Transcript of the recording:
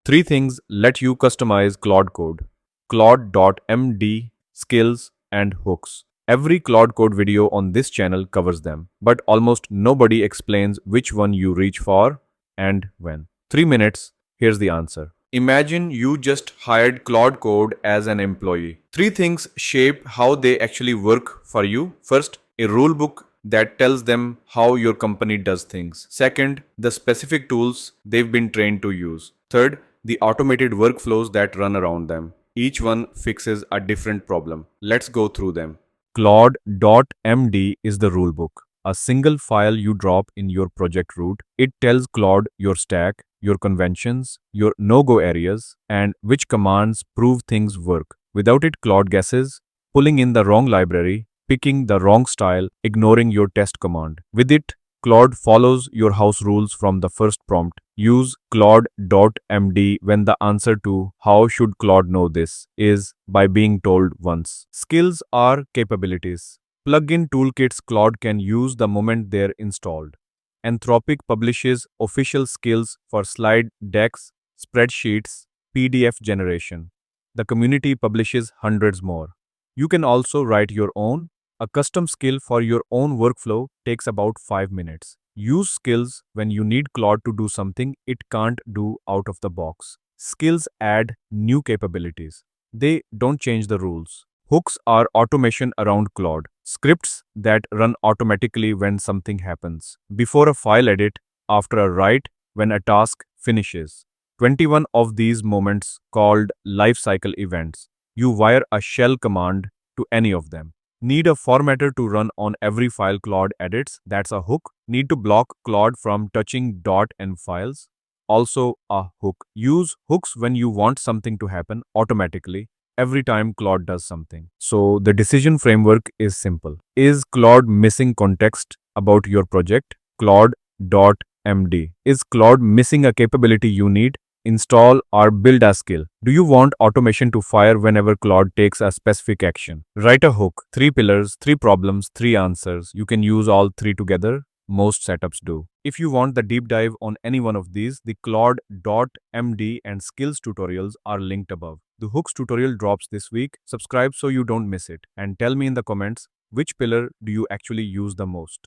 Three things let you customize Claude Code. Claude.md, skills, and hooks. Every Claude Code video on this channel covers them, but almost nobody explains which one you reach for and when. 3 minutes, here's the answer. Imagine you just hired Claude Code as an employee. Three things shape how they actually work for you. First, a rule book that tells them how your company does things. Second, the specific tools they've been trained to use. Third, the automated workflows that run around them. Each one fixes a different problem. Let's go through them. Claude.md is the rulebook, a single file you drop in your project root. It tells Claude your stack, your conventions, your no-go areas, and which commands prove things work. Without it, Claude guesses, pulling in the wrong library, picking the wrong style, ignoring your test command. With it, Claude follows your house rules from the first prompt. Use Claude.md when the answer to how should Claude know this is by being told once. Skills are capabilities. Plug-in toolkits Claude can use the moment they're installed. Anthropic publishes official skills for slide decks, spreadsheets, PDF generation. The community publishes hundreds more. You can also write your own. A custom skill for your own workflow takes about 5 minutes. Use skills when you need Claude to do something it can't do out of the box. Skills add new capabilities. They don't change the rules. Hooks are automation around Claude, scripts that run automatically when something happens, before a file edit, after a write, when a task finishes. 21 of these moments, called lifecycle events, you wire a shell command to any of them. Need a formatter to run on every file Claude edits? That's a hook. Need to block Claude from touching .env files? Also a hook. Use hooks when you want something to happen automatically every time Claude does something. So the decision framework is simple. Is Claude missing context about your project? Claude.md. Is Claude missing a capability you need? Install or build a skill. Do you want automation to fire whenever Claude takes a specific action? Write a hook. 3 pillars, 3 problems, 3 answers. You can use all 3 together. Most setups do. If you want the deep dive on any one of these, the Claude.md and skills tutorials are linked above. The hooks tutorial drops this week. Subscribe so you don't miss it. And tell me in the comments, which pillar do you actually use the most?